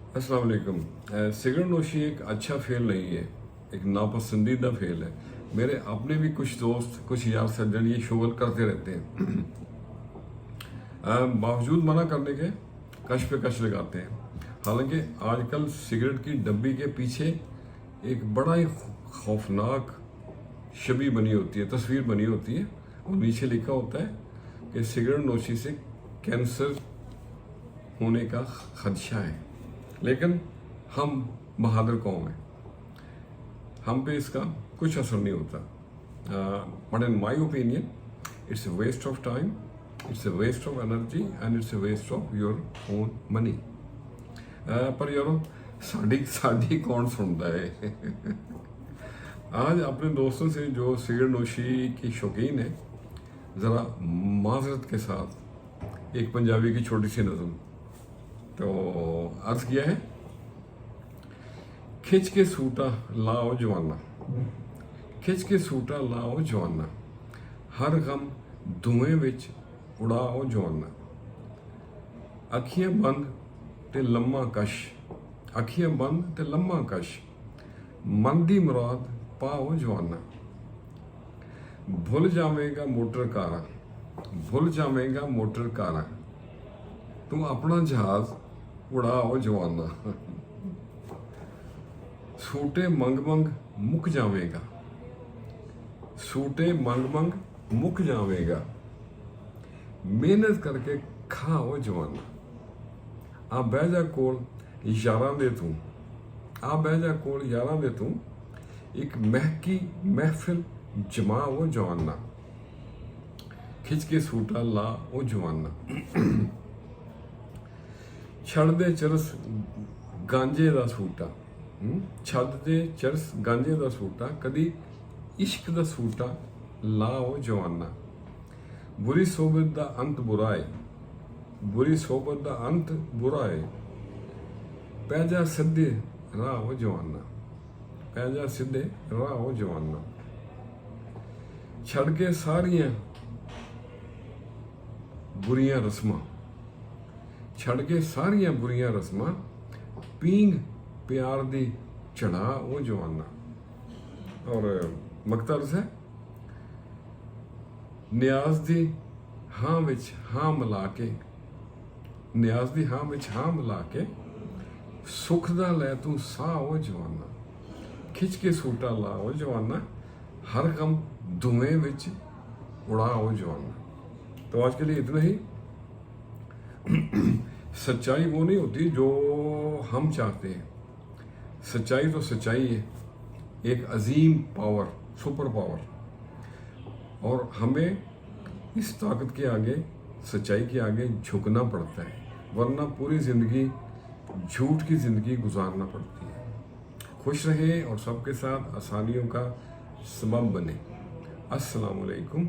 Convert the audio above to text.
अस्सलाम वालेकुम। सिगरेट नोशी एक अच्छा फेल नहीं है, एक नापसंदीदा फेल है। मेरे अपने भी कुछ दोस्त, कुछ यार सज्जन ये शुगल करते रहते हैं। बावजूद मना करने के कश पे कश लगाते हैं। हालांकि आजकल सिगरेट की डब्बी के पीछे एक बड़ा ही खौफनाक छवि बनी होती है, तस्वीर बनी होती है, और नीचे लिखा होता है कि सिगरेट नोशी से कैंसर होने का खदशा है। लेकिन हम बहादुर कौम हैं, हम पे इसका कुछ असर नहीं होता। But in my opinion it's a waste of time, it's a waste of energy and it's a waste of your own money. पर यारो साड़ी साड़ी कौन सुनता है? आज अपने दोस्तों से जो सिगरेट नोशी की शौकीन है, ज़रा माजरत के साथ एक पंजाबी की छोटी सी नज़म तो अर्ज किया है। खिंच के सूटा लाओ जवाना, खिंच के सूटा लाओ जवाना, हर गम धुएं विच उड़ाओ जवाना। अखियां बंद ते लम्मा कश, अखियां बंद ते लम्मा कश, मन दी मुराद पाओ जवाना। भुल जावेगा मोटर कारा, भुल जावेगा मोटर कारा, तू अपना जहाज उड़ाओ जवाना। सूटे मंग मंग मुक जावेगा, सूटे मंग मंग मुक जावेगा, मेहनत करके खाओ जवाना। आ बह जा कोल यारां दे तू, आ बह जा कोल यारां दे तू, एक महकी महफिल जमाओ जवाना। खिंच के सूटा लाओ जवाना। छड़ दे चरस गांजे दा सूटा, छड़ दे चरस गांजे दा सूटा, कदी इश्क दा सूटा लाओ जवाना। बुरी सोबत दा अंत बुरा है, बुरी सोबत दा अंत बुरा है, पै जा सिद्धे राह जवाना, पै जा सिद्धे राह जवाना। छड़ के सारियां बुरियां रस्मां, छड़ के सारियां बुरियां रस्मां, पींग प्यार दी चढ़ा वो जवाना। और मकतर्स है, नियाज दी हां विच हां मिला के, नियाज दी हां विच हां मिला के, सुख दा लै तू साह वो जवाना। खिंच के सूटा ला वो जवाना, हर गम धुएं विच उड़ा वो जवाना। तो आज के लिए इतना ही। सच्चाई वो नहीं होती जो हम चाहते हैं, सच्चाई तो सच्चाई है, एक अजीम पावर, सुपर पावर, और हमें इस ताकत के आगे, सच्चाई के आगे झुकना पड़ता है, वरना पूरी ज़िंदगी झूठ की ज़िंदगी गुजारना पड़ती है। खुश रहें और सबके साथ आसानियों का सबब बने। अस्सलाम वालेकुम।